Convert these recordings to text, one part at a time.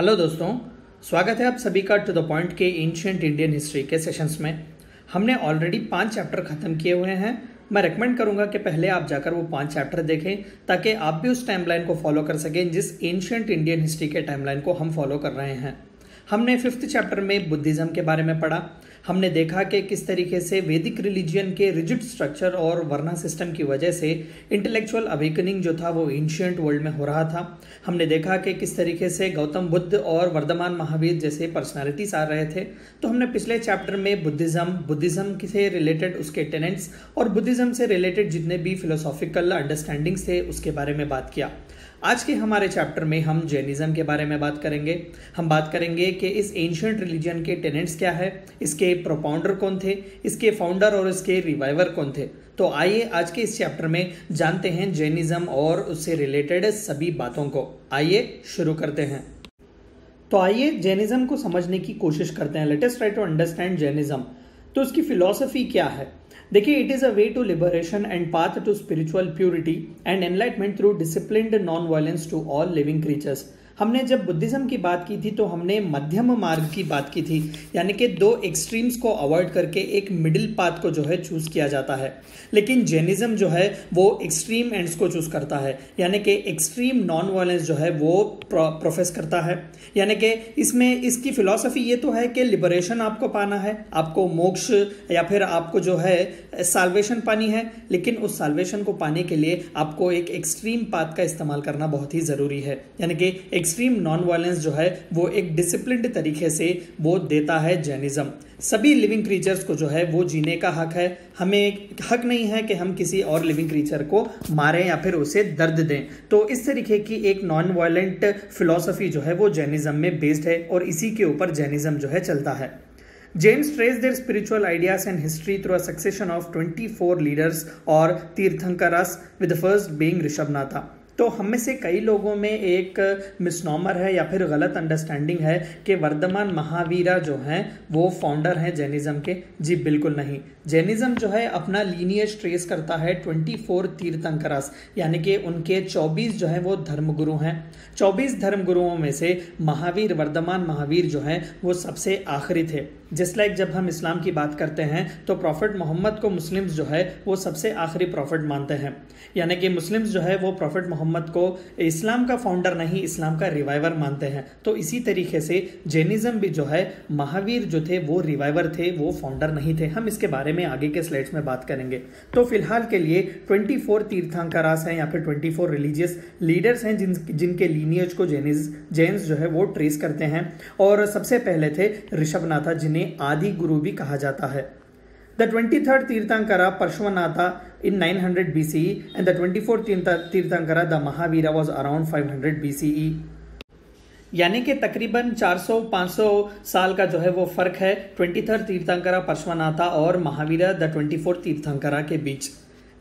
Hello दोस्तों, स्वागत है आप सभी का टू द पॉइंट के एंशिएंट इंडियन हिस्ट्री के सेशंस में। हमने ऑलरेडी 5 चैप्टर खत्म किए हुए हैं। मैं रेकमेंड करूंगा कि पहले आप जाकर वो 5 चैप्टर देखें ताकि आप भी उस टाइमलाइन को फॉलो कर सकें जिस एंशिएंट इंडियन हिस्ट्री के टाइमलाइन को हम फॉलो कर रहे हैं। हमने 5th चैप्टर में बुद्धिज्म के बारे में पढ़ा। हमने देखा कि किस तरीके से वैदिक रिलीजियन के रिजिड स्ट्रक्चर और वर्ना सिस्टम की वजह से इंटेलेक्चुअल अवेकनिंग जो था वो एंशिएंट वर्ल्ड में हो रहा था। हमने देखा कि किस तरीके से गौतम बुद्ध और वर्धमान महावीर जैसे पर्सनालिटीज आ रहे थे। तो हमने पिछले चैप्टर में बुद्धिज्म से रिलेटेड उसके टेनेंट्स और बुद्धिज्म से रिलेटेड जितने भी फिलोसॉफिकल अंडरस्टैंडिंग्स थे उसके बारे में बात किया। आज के हमारे चैप्टर में हम जैनिज्म के बारे में बात करेंगे। हम बात करेंगे कि इस एंशिएंट रिलीजन के टेनेंट्स क्या है, इसके प्रोपाउंडर कौन थे, इसके फाउंडर और इसके रिवाइवर कौन थे। तो आइए आज के इस चैप्टर में जानते हैं जैनिज्म और उससे रिलेटेड सभी बातों को। आइए शुरू करते हैं। तो आइए जैनिज्म को समझने की कोशिश करते हैं। Let us try to understand Jainism. तो उसकी फिलॉसफी क्या है? देखिए, it is a way to liberation and path to spiritual purity and enlightenment through disciplined non violence to all living creatures. हमने जब बुद्धिज्म की बात की थी तो हमने मध्यम मार्ग की बात की थी, यानी कि 2 एक्सट्रीम्स को अवॉइड करके एक मिडिल पाथ को जो है चूज किया जाता है। लेकिन जैनिज्म जो है वो एक्सट्रीम एंड्स को चूज करता है, यानी कि एक्सट्रीम नॉन वायलेंस जो है वो प्रोफेस करता है। यानी कि इसमें इसकी फिलॉसफी ये तो है कि लिबरेशन आपको पाना है, आपको मोक्ष या फिर आपको जो है साल्वेशन पानी है, लेकिन उस साल्वेशन को पाने के लिए आपको एक एक्सट्रीम पाथ का इस्तेमाल करना बहुत ही ज़रूरी है। यानी कि एक्सट्रीम नॉन वायलेंस जो है वो एक डिसिप्लिन्ड तरीके से वो देता है जैनिज्म। सभी लिविंग क्रीचर्स को जो है वो जीने का हक है। हमें हक नहीं है कि हम किसी और लिविंग क्रीचर को मारें या फिर उसे दर्द दें। तो इस तरीके की एक नॉन वायलेंट फिलॉसफी जो है वो जैनिज्म में बेस्ड है और इसी के ऊपर जैनिज्म जो है चलता है। Jains trace their spiritual ideas and history through a succession of 24 leaders or tirthankaras, with the first being ऋषभनाथा। तो हम में से कई लोगों में एक मिसनॉमर है या फिर गलत अंडरस्टैंडिंग है कि वर्धमान महावीरा जो हैं वो फाउंडर हैं जैनिज्म के। जी बिल्कुल नहीं। जैनिज्म जो है अपना लीनियज ट्रेस करता है 24 तीर्थंकरस, यानी कि उनके 24 जो है वो धर्मगुरु हैं। 24 धर्मगुरुओं में से महावीर, वर्धमान महावीर जो हैं वो सबसे आखिरी थे। जस्ट लाइक जब हम इस्लाम की बात करते हैं तो प्रॉफिट मोहम्मद को मुस्लिम्स जो है वो सबसे आखिरी प्रॉफिट मानते हैं, यानी कि मुस्लिम्स जो है वो प्रॉफिट मोहम्मद को इस्लाम का फाउंडर नहीं, इस्लाम का रिवाइवर मानते हैं। तो इसी तरीके से जैनिज्म भी जो है महावीर जो थे वो रिवाइवर थे, वो फाउंडर नहीं थे। हम इसके बारे में आगे के स्लाइड्स में बात करेंगे। तो फिलहाल के लिए 24 तीर्थंकरास हैं या फिर 24 रिलीजियस लीडर्स हैं जिनके लीनियज को जैन्स जो है वो ट्रेस करते हैं। और सबसे पहले थे ऋषभनाथा, जिन्हें आदि गुरु भी कहा जाता है। The 23rd Tirthankara Parshvanatha in 900 BCE and the 24th Tirthankara the Mahavira was around 500 BCE। यानी कि तकरीबन 400-500 साल का जो है वो फर्क है 23rd तीर्थंकरा पार्श्वनाथा और महावीरा द 24th तीर्थंकरा के बीच।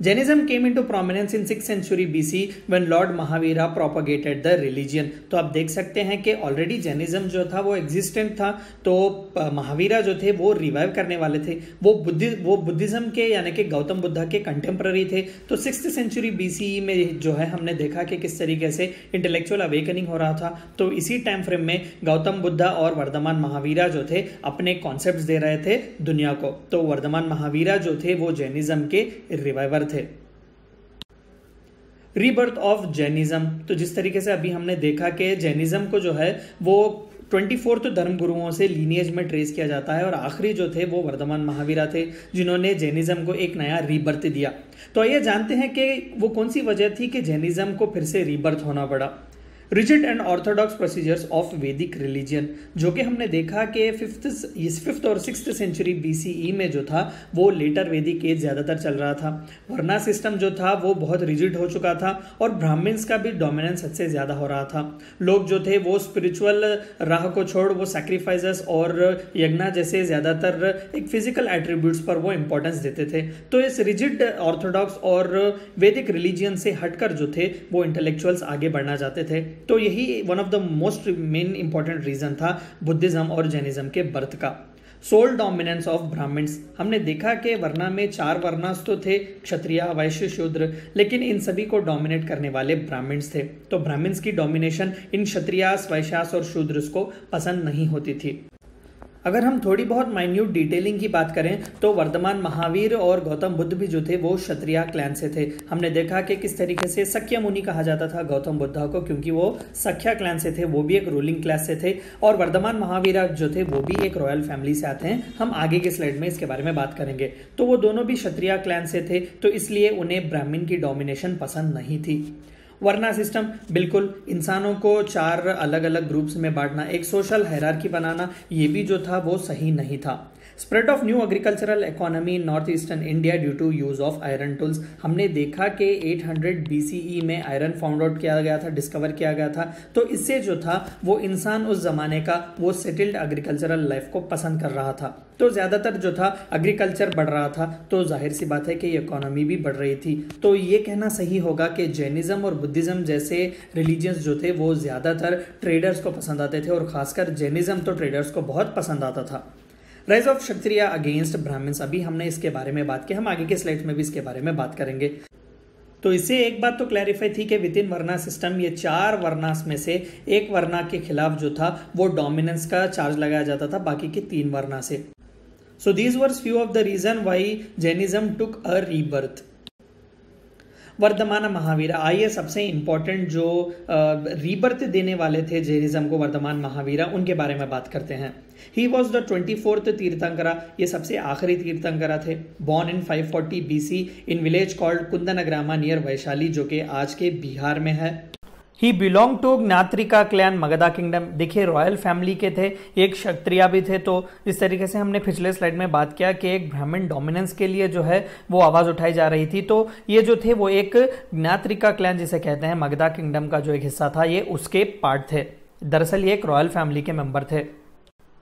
Jainism came into prominence in 6th century BC when Lord Mahavira propagated the religion। तो आप देख सकते हैं कि ऑलरेडी जैनिज्म जो था वो एग्जिस्टेंट था, तो महावीरा जो थे वो रिवाइव करने वाले थे। वो बुद्धिज्म के यानी कि गौतम बुद्धा के कंटेम्पररी थे। तो 6th century BCE में जो है हमने देखा कि किस तरीके से इंटेलेक्चुअल अवेकनिंग हो रहा था। तो इसी टाइम फ्रेम में गौतम बुद्धा और वर्धमान महावीरा जो थे अपने कॉन्सेप्ट्स दे रहे थे दुनिया को। तो वर्धमान महावीरा जो थे वो जैनिज्म के रिवाइवर थे। Rebirth of Jainism. तो जिस तरीके से अभी हमने देखा कि जैनिज्म को जो है वो 24 धर्मगुरुओं से लीनियज में ट्रेस किया जाता है और आखिरी जो थे वो वर्धमान महावीरा थे जिन्होंने जैनिज्म को एक नया रीबर्थ दिया। तो आइए जानते हैं कि वो कौन सी वजह थी कि जैनिज्म को फिर से रीबर्थ होना पड़ा। Rigid and Orthodox procedures of वैदिक रिलीजियन, जो कि हमने देखा कि 5th और 6th सेंचुरी BCE में जो था वो लेटर वैदिक एज ज़्यादातर चल रहा था। वर्ना सिस्टम जो था वो बहुत रिजिड हो चुका था और ब्राह्मण्स का भी डोमिनेंस हद से ज़्यादा हो रहा था। लोग जो थे वो स्पिरिचुअल राह को छोड़ वो सैक्रिफाइसेस और यज्ञ जैसे ज़्यादातर एक फिजिकल एट्रीब्यूट्स पर वो इंपॉर्टेंस देते थे। तो इस रिजिड ऑर्थोडॉक्स और वैदिक रिलीजियन से हटकर जो थे वो इंटेलेक्चुअल्स आगे बढ़ना चाहते थे। तो यही one of the most main important reason था बुद्धिज्म और जैनिज्म के बर्थ का। सोल डोमिनेंस ऑफ ब्राह्मण्स, हमने देखा कि वर्णा में 4 वर्णास तो थे, क्षत्रिय, वैश्य, शूद्र, लेकिन इन सभी को डोमिनेट करने वाले ब्राह्मण्स थे। तो ब्राह्मण्स की डोमिनेशन इन क्षत्रियास, वैश्यास और शूद्रस को पसंद नहीं होती थी। अगर हम थोड़ी बहुत माइन्यूट डिटेलिंग की बात करें तो वर्धमान महावीर और गौतम बुद्ध भी जो थे वो क्षत्रिय क्लैन से थे। हमने देखा कि किस तरीके से सक्य मुनि कहा जाता था गौतम बुद्ध को, क्योंकि वो सक्या क्लैन से थे, वो भी एक रूलिंग क्लास से थे। और वर्धमान महावीर जो थे वो भी एक रॉयल फैमिली से आते हैं। हम आगे के स्लाइड में इसके बारे में बात करेंगे। तो वो दोनों भी क्षत्रिय क्लैन से थे, तो इसलिए उन्हें ब्राह्मण की डोमिनेशन पसंद नहीं थी। वर्ना सिस्टम, बिल्कुल इंसानों को 4 अलग अलग ग्रुप्स में बांटना, एक सोशल हायरार्की बनाना, ये भी जो था वो सही नहीं था। Spread of new agricultural economy in north eastern India due to use of iron tools, हमने देखा कि 800 BCE में आयरन फाउंड आउट किया गया था, डिस्कवर किया गया था। तो इससे जो था वो इंसान उस जमाने का वो सेटल्ड एग्रीकल्चरल लाइफ को पसंद कर रहा था। तो ज्यादातर जो था एग्रीकल्चर बढ़ रहा था, तो जाहिर सी बात है कि इकोनॉमी भी बढ़ रही थी। तो ये कहना सही होगा कि जैनिज्म और बुद्धिज्म जैसे रिलीजियंस जो थे वो ज्यादातर ट्रेडर्स को पसंद आते थे, और खासकर जैनिज्म तो ट्रेडर्स को बहुत पसंद आता था। Rise of Kshatriya against Brahmans, अभी हमने इसके बारे में बात की, हम आगे के स्लाइड्स में भी इसके बारे में बात करेंगे। तो इससे एक बात तो क्लैरिफाई थी कि विद इन वर्ना सिस्टम ये 4 वर्णास में से एक वर्णा के खिलाफ जो था वो डोमिनेंस का चार्ज लगाया जाता था बाकी के 3 वर्णा से। So these were few of the reason why Jainism took a rebirth. Vardhaman Mahavir, आइए सबसे इंपॉर्टेंट जो रीबर्थ देने वाले थे जैनिज्म को, वर्धमान महावीरा, उनके बारे में बात करते हैं। He was the 24th tirthankara, ये सबसे आखिरी तीर्थंकरा थे। Born in 540 BC in village called Kundagrama near Vaishali, जो कि आज के बिहार में है। He belong to Jnatrika clan Magadha kingdom, देखिए रॉयल फैमिली के थे, एक क्षत्रिय भी थे। तो इस तरीके से हमने पिछले स्लाइड में बात किया कि एक ब्राह्मण डोमिनेंस के लिए जो है वो आवाज उठाई जा रही थी। तो ये जो थे वो एक ज्ञात्रिका क्लैन जिसे कहते हैं, मगधा किंगडम का जो एक हिस्सा था, ये उसके पार्ट थे। दरअसल ये एक रॉयल फैमिली के मेंबर थे।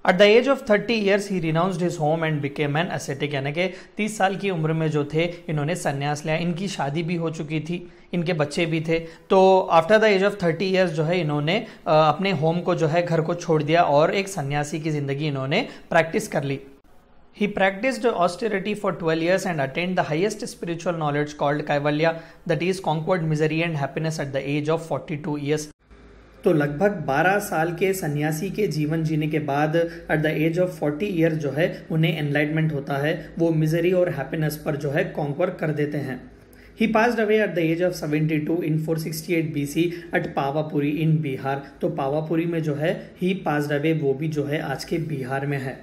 At the age of 30 years he renounced his home and became an ascetic, यानी कि 30 साल की उम्र में जो थे इन्होंने संन्यास लिया। इनकी शादी भी हो चुकी थी, इनके बच्चे भी थे। तो after the age of 30 years जो है इन्होंने अपने होम को जो है, घर को छोड़ दिया और एक सन्यासी की जिंदगी इन्होंने प्रैक्टिस कर ली। He practiced austerity for 12 years and attained the highest spiritual knowledge called Kaivalya, that is conquered misery and happiness at the age of 42 years. तो लगभग 12 साल के सन्यासी के जीवन जीने के बाद at the age of 40 year जो है उन्हें एनलाइटमेंट होता है, वो मिजरी और हैप्पीनेस पर जो है कॉन्क्वर कर देते हैं। He passed away at the age of 72 in 468 BC at Pawapuri in Bihar, तो पावापुरी में जो है ही पास्ड अवे, वो भी जो है आज के बिहार में है।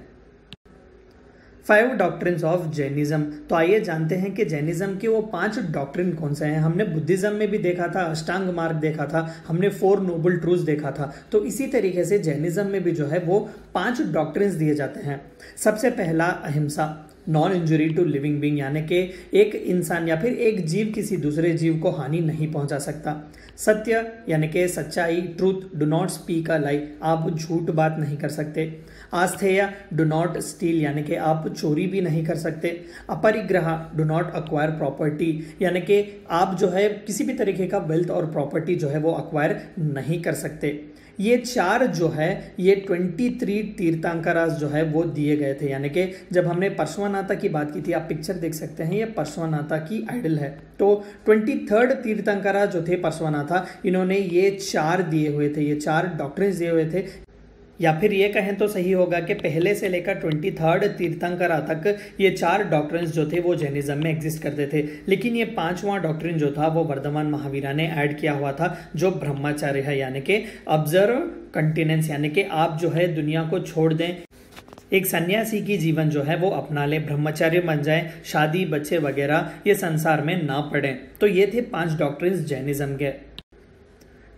5 डॉक्ट्रिन्स ऑफ जैनिज्म, तो आइए जानते हैं कि जैनिज्म के वो 5 डॉक्ट्रिन कौन से हैं। हमने बुद्धिज्म में भी देखा था, अष्टांग मार्ग देखा था, हमने 4 नोबल ट्रूथ्स देखा था। तो इसी तरीके से जैनिज्म में भी जो है वो 5 डॉक्ट्रिन्स दिए जाते हैं। सबसे पहला ahimsa, non injury to living being, यानी कि एक इंसान या फिर एक जीव किसी दूसरे जीव को हानि नहीं पहुंचा सकता। सत्य यानी कि सच्चाई, truth, do not speak a lie, आप झूठ बात नहीं कर सकते। आस्थेय, डू नॉट स्टील, यानी कि आप चोरी भी नहीं कर सकते। अपरिग्रह, डू नॉट अक्वायर प्रॉपर्टी, यानी कि आप जो है किसी भी तरीके का वेल्थ और प्रॉपर्टी जो है वो अक्वायर नहीं कर सकते। ये 4 जो है ये 23 तीर्थंकरास जो है वो दिए गए थे, यानी कि जब हमने पार्श्वनाथा की बात की थी, आप पिक्चर देख सकते हैं, ये पार्श्वनाथा की आइडल है। तो 23rd तीर्थंकरा जो थे पार्श्वनाथा, इन्होंने ये 4 दिए हुए थे, ये 4 डॉक्ट्रिन्स दिए हुए थे। या फिर ये कहें तो सही होगा कि पहले से लेकर 23rd तीर्थंकरा तक ये 4 डॉक्ट्रिन्स जो थे वो जैनिज्म में एग्जिस्ट करते थे। लेकिन ये 5वां डॉक्ट्रिन जो था वो वर्धमान महावीरा ने ऐड किया हुआ था, जो ब्रह्मचर्य है, यानी कि ऑब्जर्व कंटिनेंस, यानी कि आप जो है दुनिया को छोड़ दें, एक सन्यासी की जीवन जो है वो अपना ले, ब्रह्मचर्य बन जाए, शादी बच्चे वगैरह ये संसार में ना पड़े। तो ये थे 5 डॉक्ट्रिन्स जैनिज्म के।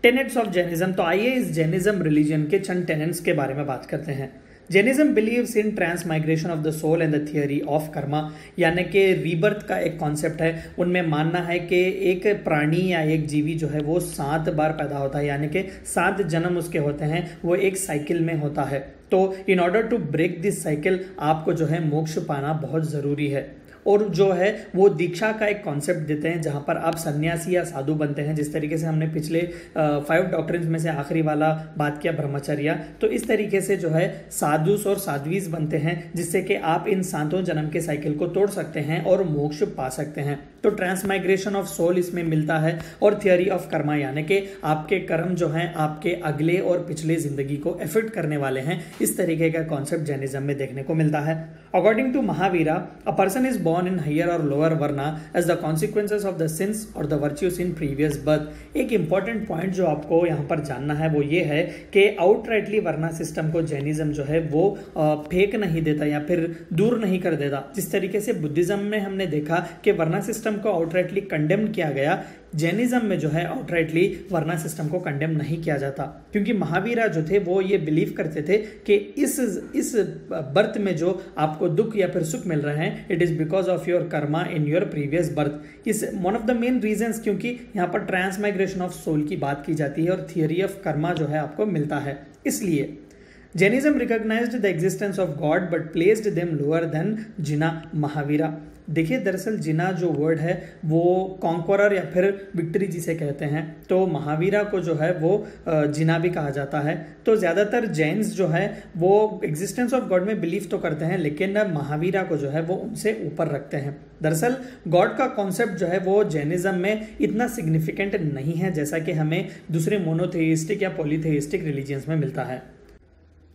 टेनेट्स ऑफ जैनिज्म, तो आइए इस जैनिज्म रिलीजन के चंद टेनेट्स के बारे में बात करते हैं। Jainism believes in transmigration of the soul and the theory of karma, यानी कि रीबर्थ का एक कॉन्सेप्ट है। उनमें मानना है कि एक प्राणी या एक जीवी जो है वो 7 बार पैदा होता है, यानी कि 7 जन्म उसके होते हैं, वो एक साइकिल में होता है। तो in order to break this cycle आपको जो है मोक्ष पाना बहुत ज़रूरी है। और जो है वो दीक्षा का एक कॉन्सेप्ट देते हैं जहां पर आप सन्यासी या साधु बनते हैं। जिस तरीके से हमने पिछले 5 डॉक्ट्रिन्स में से आखिरी वाला बात किया ब्रह्मचर्य, तो इस तरीके से जो है साधुस और साध्वीज बनते हैं जिससे कि आप इन 7 जन्म के साइकिल को तोड़ सकते हैं और मोक्ष पा सकते हैं। तो ट्रांसमाइग्रेशन ऑफ सोल इसमें मिलता है और थियोरी ऑफ कर्मा यानी कि आपके कर्म जो हैं आपके अगले और पिछले जिंदगी को इफेक्ट करने वाले हैं, इस तरीके का कॉन्सेप्ट जैनिज्म में देखने को मिलता है। According to Mahavira, a person is born in higher or lower varna as the consequences of the sins or the virtues in previous birth। एक इंपॉर्टेंट पॉइंट जो आपको यहाँ पर जानना है वो ये है कि आउटराइटली वर्ना सिस्टम को जैनिज्म जो है वो फेंक नहीं देता या फिर दूर नहीं कर देता। जिस तरीके से बुद्धिज्म में हमने देखा कि वर्ना सिस्टम को आउटराइटली कंडेम किया गया, जैनिज्म में जो है आउटराइटली वर्ना सिस्टम को कंडेम नहीं किया जाता, क्योंकि महावीरा जो थे वो ये बिलीव करते थे कि इस बर्थ में जो आपको दुख या फिर सुख मिल रहे हैं it is because of your karma in your previous birth. Is one of the main reasons, क्योंकि यहाँ पर ट्रांसमाइग्रेशन ऑफ सोल की बात की जाती है और थियोरी ऑफ कर्मा जो है आपको मिलता है। इसलिए Jainism recognised the existence of god but placed them lower than Jina Mahavira. देखिए दरअसल जिना जो वर्ड है वो कॉन्करर या फिर विक्ट्री जिसे कहते हैं, तो महावीरा को जो है वो जिना भी कहा जाता है। तो ज़्यादातर जैन्स जो है वो एग्जिस्टेंस ऑफ गॉड में बिलीव तो करते हैं लेकिन महावीरा को जो है वो उनसे ऊपर रखते हैं। दरअसल गॉड का कॉन्सेप्ट जो है वो जैनिज्म में इतना सिग्निफिकेंट नहीं है जैसा कि हमें दूसरे मोनोथेइस्टिक या पॉलीथेइस्टिक रिलीजियंस में मिलता है।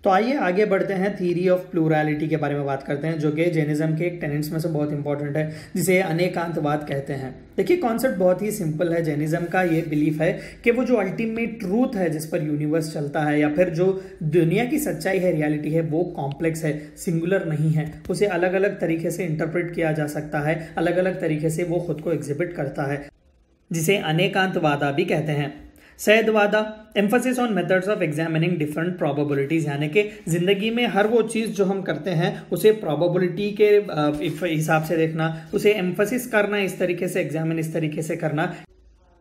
तो आइए आगे बढ़ते हैं, थ्योरी ऑफ प्लूरैलिटी के बारे में बात करते हैं जो कि जैनिज्म के एक टेनेंट्स में से बहुत इंपॉर्टेंट है, जिसे अनेकांतवाद कहते हैं। देखिए कॉन्सेप्ट बहुत ही सिंपल है। जैनिज्म का ये बिलीफ है कि वो जो अल्टीमेट ट्रूथ है जिस पर यूनिवर्स चलता है या फिर जो दुनिया की सच्चाई है, रियलिटी है, वो कॉम्प्लेक्स है, सिंगुलर नहीं है। उसे अलग अलग तरीके से इंटरप्रेट किया जा सकता है, अलग अलग तरीके से वो खुद को एग्जिबिट करता है, जिसे अनेकांतवादा भी कहते हैं। Syadvada emphasis on methods of examining different probabilities, यानी कि जिंदगी में हर वो चीज़ जो हम करते हैं उसे प्रोबेबिलिटी के हिसाब से देखना, उसे एम्फोसिस करना, इस तरीके से एग्जामिन इस तरीके से करना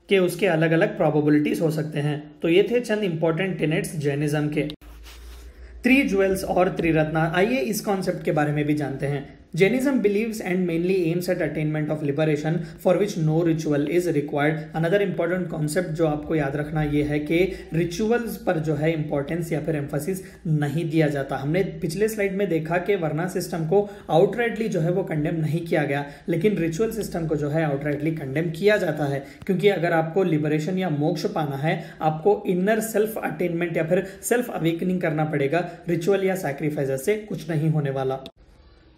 कि उसके अलग अलग प्रोबेबिलिटीज हो सकते हैं। तो ये थे चंद इंपॉर्टेंट टेनेट्स जैनिज्म के। 3 ज्वेल्स और त्रिरत्ना, आइए इस कॉन्सेप्ट के बारे में भी जानते हैं। Jainism believes and mainly aims at attainment of liberation for which no ritual is required। Another important concept जो आपको याद रखना ये है कि रिचुअल्स पर जो है इंपॉर्टेंस या फिर एम्फोसिस नहीं दिया जाता। हमने पिछले स्लाइड में देखा कि वर्ना सिस्टम को आउटराइटली जो है वो कंडेम नहीं किया गया, लेकिन रिचुअल सिस्टम को जो है आउटराइटली कंडेम किया जाता है, क्योंकि अगर आपको लिबरेशन या मोक्ष पाना है आपको इनर सेल्फ अटेनमेंट या फिर सेल्फ अवेकनिंग करना पड़ेगा। रिचुअल या सैक्रिफाइस से कुछ नहीं होने वाला।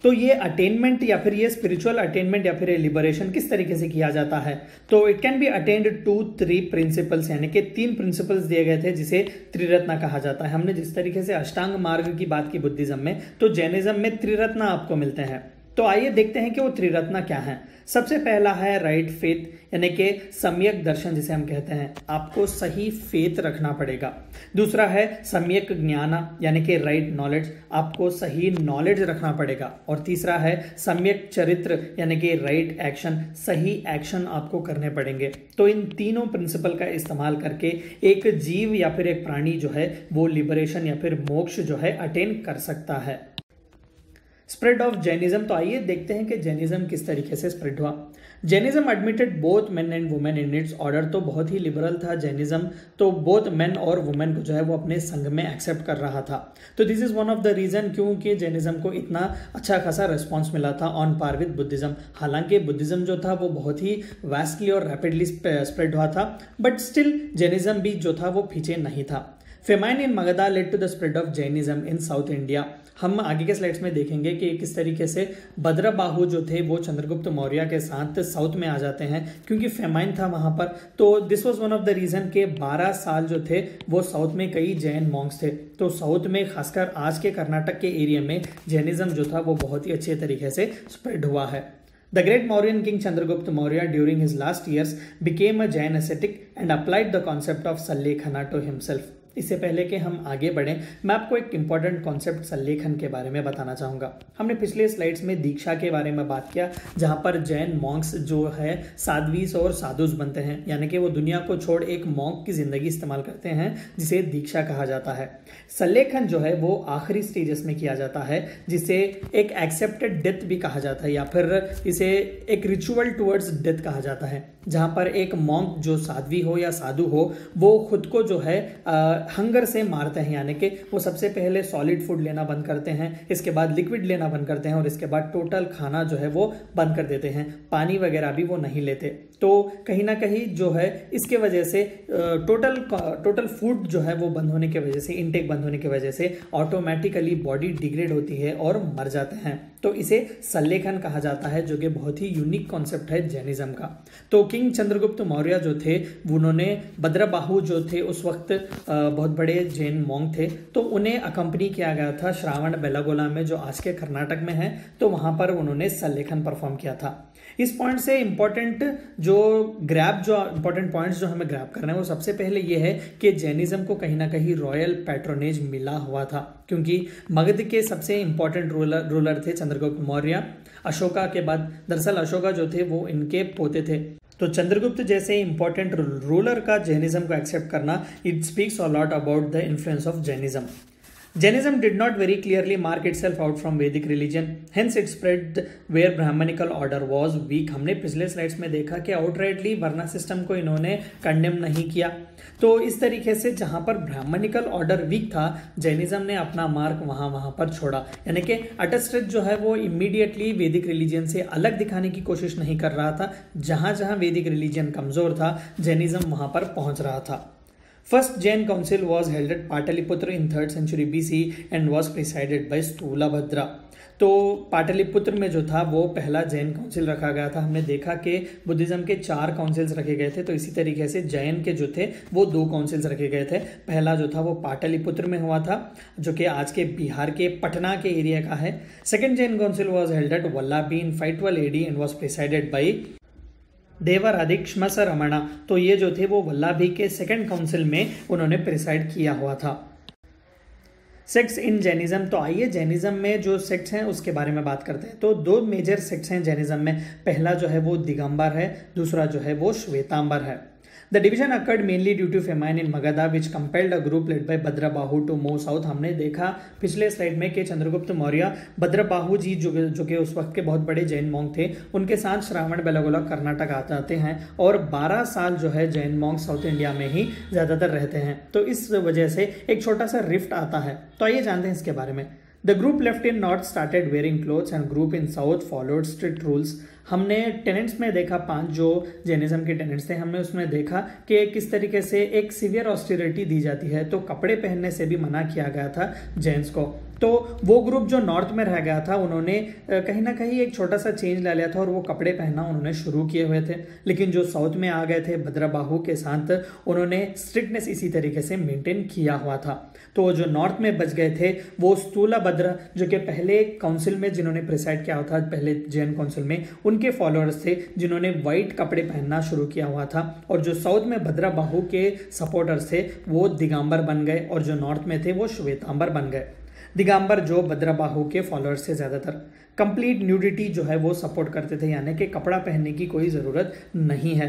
तो ये अटेनमेंट या फिर ये स्पिरिचुअल अटेनमेंट या फिर ये लिबरेशन किस तरीके से किया जाता है? तो it can be attend 2-3 principles, यानी कि 3 प्रिंसिपल्स दिए गए थे जिसे त्रिरत्न कहा जाता है। हमने जिस तरीके से अष्टांग मार्ग की बात की बुद्धिज्म में, तो जैनिज्म में त्रिरत्न आपको मिलते हैं। तो आइए देखते हैं कि वो त्रिरत्न क्या है। सबसे पहला है राइट फेथ, यानी कि सम्यक दर्शन जिसे हम कहते हैं, आपको सही फेथ रखना पड़ेगा। दूसरा है सम्यक ज्ञान, यानी कि राइट नॉलेज, आपको सही नॉलेज रखना पड़ेगा। और तीसरा है सम्यक चरित्र, यानी कि राइट एक्शन, सही एक्शन आपको करने पड़ेंगे। तो इन तीनों प्रिंसिपल का इस्तेमाल करके एक जीव या फिर एक प्राणी जो है वो लिबरेशन या फिर मोक्ष जो है अटेन कर सकता है। स्प्रेड ऑफ जैनिज्म, तो आइए देखते हैं कि जैनिज्म किस तरीके से स्प्रेड हुआ। Jainism admitted both men and women in its order, तो बहुत ही लिबरल था जैनिज्म, तो बोथ मेन और वुमेन को जो है वो अपने संघ में एक्सेप्ट कर रहा था। तो this is one of the reason क्योंकि जैनिज्म को इतना अच्छा खासा रिस्पॉन्स मिला था ऑन पार विद बुद्धिज्म। हालांकि बुद्धिज्म जो था वो बहुत ही वास्टली और रैपिडली स्प्रेड हुआ था, बट स्टिल जैनिज्म भी जो था वो पीछे नहीं था। Famine in Magadha led to the spread of Jainism in south India. हम आगे के स्लाइड्स में देखेंगे कि किस तरीके से भद्रबाहु जो थे वो चंद्रगुप्त मौर्य के साथ साउथ में आ जाते हैं, क्योंकि फेमाइन था वहां पर। तो this was one of the reason के 12 साल जो थे वो साउथ में कई जैन मॉन्क्स थे। तो साउथ में खासकर आज के कर्नाटक के एरिया में जैनिज्म जो था वो बहुत ही अच्छे तरीके से स्प्रेड हुआ है। The great Mauryan king Chandragupta Maurya during his last years became a Jain ascetic and applied the concept of Sallekhana to himself। इससे पहले कि हम आगे बढ़ें, मैं आपको एक इम्पॉर्टेंट कॉन्सेप्ट सल्लेखन के बारे में बताना चाहूँगा। हमने पिछले स्लाइड्स में दीक्षा के बारे में बात किया, जहाँ पर जैन मॉन्क्स जो है साध्वीस और साधुस बनते हैं, यानी कि वो दुनिया को छोड़ एक मॉन्क की जिंदगी इस्तेमाल करते हैं जिसे दीक्षा कहा जाता है। सल्लेखन जो है वो आखिरी स्टेजेस में किया जाता है, जिसे एक एक्सेप्टेड डेथ भी कहा जाता है या फिर इसे एक रिचुअल टुवर्ड्स डेथ कहा जाता है, जहाँ पर एक मॉन्क जो साध्वी हो या साधु हो वो खुद को जो है हंगर से मारते हैं, यानी कि वो सबसे पहले सॉलिड फूड लेना बंद करते हैं, इसके बाद लिक्विड लेना बंद करते हैं और इसके बाद टोटल खाना जो है वो बंद कर देते हैं, पानी वगैरह भी वो नहीं लेते। तो कहीं ना कहीं जो है इसके वजह से टोटल फूड जो है वो बंद होने की वजह से, इनटेक बंद होने की वजह से ऑटोमेटिकली बॉडी डिग्रेड होती है और मर जाते हैं। तो इसे सल्लेखन कहा जाता है, जो कि बहुत ही यूनिक कॉन्सेप्ट है जैनिज्म का। तो किंग चंद्रगुप्त मौर्य जो थे उन्होंने भद्रबाहु जो थे उस वक्त बहुत बड़े जैन मॉन्क थे, तो उन्हें अकम्पनी किया गया था श्रावण बेलागोला में जो आज के कर्नाटक में है, तो वहां पर उन्होंने सल्लेखन परफॉर्म किया था। इस पॉइंट से इंपॉर्टेंट पॉइंट्स जो हमें ग्रैब करना है वो सबसे पहले ये है कि जैनिज्म को कहीं ना कहीं रॉयल पैट्रोनेज मिला हुआ था, क्योंकि मगध के सबसे इंपॉर्टेंट रूलर थे चंद्रगुप्त मौर्य। अशोका के बाद, दरअसल अशोका जो थे वो इनके पोते थे। तो चंद्रगुप्त जैसे इंपॉर्टेंट रूलर का जैनिज्म को एक्सेप्ट करना, it speaks a lot about the influence of Jainism. Jainism did not very clearly mark itself out from Vedic religion, hence it spread where Brahmanical order was weak। हमने पिछले slides में देखा कि outrightly वर्ण system को इन्होंने condemn नहीं किया। तो इस तरीके से जहां पर ब्राह्मणिकल ऑर्डर वीक था, जैनिज्म ने अपना मार्क वहां पर छोड़ा, यानी कि अटस्टेड जो है वो इमीडिएटली वैदिक रिलीजन से अलग दिखाने की कोशिश नहीं कर रहा था। जहां जहां वैदिक रिलीजन कमजोर था, जैनिज्म वहां पर पहुंच रहा था। First Jain council was held at Pataliputra in 3rd century BC and was presided by Stulabhadra। तो पाटलिपुत्र में जो था वो पहला जैन काउंसिल रखा गया था। हमने देखा कि बुद्धिज्म के 4 काउंसिल्स रखे गए थे, तो इसी तरीके से जैन के जो थे वो 2 काउंसिल्स रखे गए थे। पहला जो था वो पाटलिपुत्र में हुआ था, जो कि आज के बिहार के पटना के एरिया का है। Second Jain council was held at Vallabhi in 512 AD and was presided by Devardhikshamas Ramana. तो ये जो थे वो वल्लाभी के सेकंड काउंसिल में उन्होंने प्रिसाइड किया हुआ था। सेक्ट्स इन जैनिज्म, तो आइए जैनिज्म में जो सेक्ट्स हैं उसके बारे में बात करते हैं। तो 2 मेजर सेक्ट्स हैं जैनिज्म में। पहला जो है वो दिगंबर है, दूसरा जो है वो श्वेतांबर है। The division occurred mainly due to famine in Magadha, which compelled a group led by Bhadrabahu to move south। हमने देखा पिछले स्लाइड में कि चंद्रगुप्त मौर्य भद्रबाहु जी जो कि उस वक्त के बहुत बड़े जैन मॉन्क थे, उनके साथ श्रावण बेलागोला कर्नाटक आ जाते हैं और 12 साल जो है जैन मॉन्क साउथ इंडिया में ही ज़्यादातर रहते हैं। तो इस वजह से एक छोटा सा रिफ्ट आता है। तो आइए जानते हैं इसके बारे में। The group left in north started wearing clothes and group in south followed strict rules। हमने टेनेंट्स में देखा, 5 जो जैनिज्म के टेनेंट्स थे, हमने उसमें देखा कि किस तरीके से एक सीवियर ऑस्टेरिटी दी जाती है। तो कपड़े पहनने से भी मना किया गया था जेंट्स को। तो वो ग्रुप जो नॉर्थ में रह गया था, उन्होंने कहीं ना कहीं एक छोटा सा चेंज ले लिया था और वो कपड़े पहनना उन्होंने शुरू किए हुए थे। लेकिन जो साउथ में आ गए थे भद्रबाहु के साथ, उन्होंने स्ट्रिक्टनेस इसी तरीके से मेंटेन किया हुआ था। तो जो नॉर्थ में बच गए थे वो स्थूलभद्र, जो कि पहले काउंसिल में जिन्होंने प्रिसाइड किया हुआ था, पहले जैन काउंसिल में, उनके फॉलोअर्स थे जिन्होंने व्हाइट कपड़े पहनना शुरू किया हुआ था। और जो साउथ में भद्रबाहु के सपोर्टर्स थे वो दिगंबर बन गए और जो नॉर्थ में थे वो श्वेतांबर बन गए। दिगंबर जो भद्रबाहु के फॉलोअर्स थे ज़्यादातर कंप्लीट न्यूडिटी जो है वो सपोर्ट करते थे, यानी कि कपड़ा पहनने की कोई ज़रूरत नहीं है।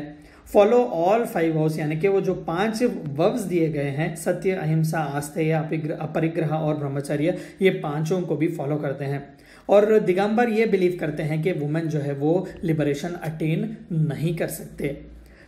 फॉलो ऑल 5 वॉव्स, यानी कि वो जो 5 वव्स दिए गए हैं, सत्य, अहिंसा, आस्तेय, अपरिग्रह और ब्रह्मचर्य, ये 5 को भी फॉलो करते हैं। और दिगंबर ये बिलीव करते हैं कि वुमेन जो है वो लिबरेशन अटेन नहीं कर सकते।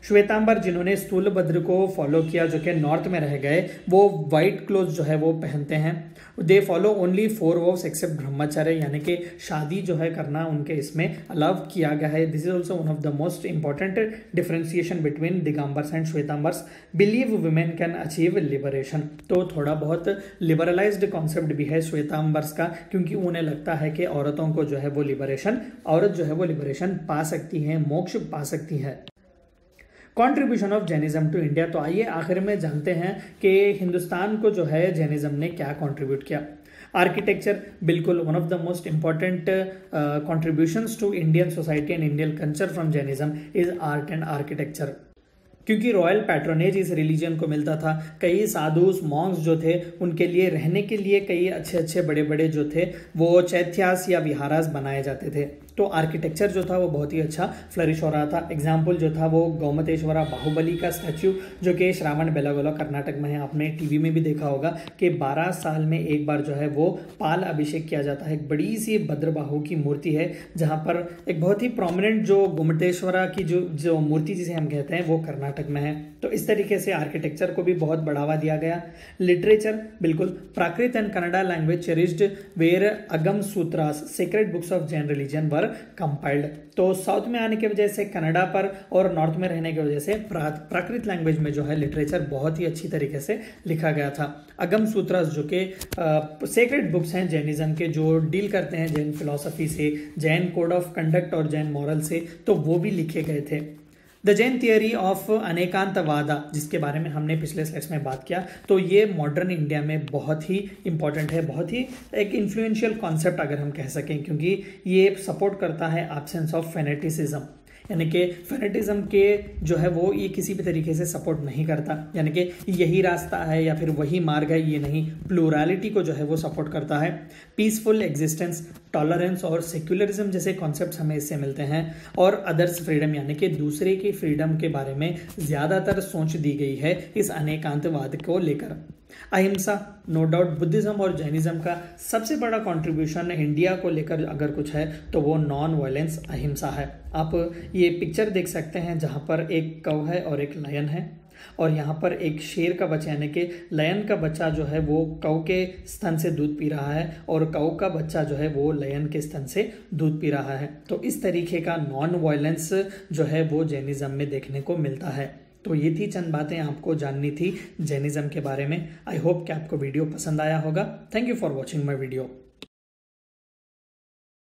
श्वेतांबर जिन्होंने स्थूलभद्र को फॉलो किया, जो कि नॉर्थ में रह गए, वो वाइट क्लोथ जो है वो पहनते हैं। दे फॉलो ओनली 4 वॉव्स एक्सेप्ट ब्रह्मचर्य, यानी कि शादी जो है करना उनके इसमें अलाउ किया गया है। This is also one of the most important differentiation between Digambaras and Shvetambaras. Believe women can achieve liberation, तो थोड़ा बहुत लिबरलाइज्ड कॉन्सेप्ट भी है श्वेतांबर्स का, क्योंकि उन्हें लगता है कि औरतों को जो है वो औरत जो है वो लिबरेशन पा सकती है, मोक्ष पा सकती है। Contribution of Jainism to India, तो आइए आखिर में जानते हैं कि हिंदुस्तान को जो है जैनिज्म ने क्या कंट्रीब्यूट किया। आर्किटेक्चर, बिल्कुल one of the most important contributions to Indian society and Indian culture from Jainism is art and architecture. क्योंकि रॉयल पैट्रोनेज इस रिलीजन को मिलता था। कई साधु मॉन्क्स जो थे उनके लिए रहने के लिए कई अच्छे अच्छे बड़े बड़े जो थे वो चैत्यास या विहारास बनाए जाते थे। तो आर्किटेक्चर जो था वो बहुत ही अच्छा फ्लरिश हो रहा था। एग्जाम्पल जो था वो गोमतेश्वरा बाहुबली का स्टैच्यू जो कि श्रावण बेलागोला कर्नाटक में है। आपने टीवी में भी देखा होगा कि 12 साल में एक बार जो है वो पाल अभिषेक किया जाता है। एक बड़ी सी भद्रबाहु की मूर्ति है जहाँ पर एक बहुत ही प्रोमिनेंट जो गोमतेश्वरा की जो मूर्ति जिसे हम कहते हैं वो कर्नाटक में है। तो इस तरीके से आर्किटेक्चर को भी बहुत बढ़ावा दिया गया। लिटरेचर बिल्कुल Prakrit and Kannada language cherished where Agam Sutras sacred books of Jain religion were compiled. तो साउथ में आने की वजह से कन्नड़ा पर और नॉर्थ में रहने की वजह से प्राकृत लैंग्वेज में जो है लिटरेचर बहुत ही अच्छी तरीके से लिखा गया था। अगम सूत्रास जो कि सेक्रेड बुक्स हैं जैनिज्म के, जो डील करते हैं जैन फिलॉसफी से, जैन कोड ऑफ कंडक्ट और जैन मॉरल से, तो वो भी लिखे गए थे। द जैन थियरी ऑफ अनेकांतवादा जिसके बारे में हमने पिछले स्लाइड्स में बात किया, तो ये मॉडर्न इंडिया में बहुत ही इंपॉर्टेंट है, बहुत ही एक इन्फ्लुएंशियल कॉन्सेप्ट अगर हम कह सकें, क्योंकि ये सपोर्ट करता है एब्सेंस ऑफ फेनेटिसिज्म। यानी कि फेनेटिज्म के जो है वो ये किसी भी तरीके से सपोर्ट नहीं करता, यानी कि यही रास्ता है या फिर वही मार्ग है, ये नहीं, प्लूरलिटी को जो है वो सपोर्ट करता है। पीसफुल एग्जिस्टेंस, टॉलरेंस और सेक्युलरिज्म जैसे कॉन्सेप्ट्स हमें इससे मिलते हैं। और अदर्स फ्रीडम यानी कि दूसरे की फ्रीडम के बारे में ज़्यादातर सोच दी गई है इस अनेकांतवाद को लेकर। अहिंसा, नो डाउट बुद्धिज्म और जैनिज्म का सबसे बड़ा कंट्रीब्यूशन इंडिया को लेकर अगर कुछ है तो वो नॉन वायलेंस अहिंसा है। आप ये पिक्चर देख सकते हैं जहाँ पर एक कौ है और एक लायन है, और यहाँ पर एक शेर का बच्चा यानी कि लायन का बच्चा जो है वो कौ के स्तन से दूध पी रहा है, और कौ का बच्चा जो है वो लायन के स्तन से दूध पी रहा है। तो इस तरीके का नॉन वायलेंस जो है वो जैनिज्म में देखने को मिलता है। तो ये थी चंद बातें आपको जाननी थी जैनिज्म के बारे में। आई होप कि आपको वीडियो पसंद आया होगा। Thank you for watching my video.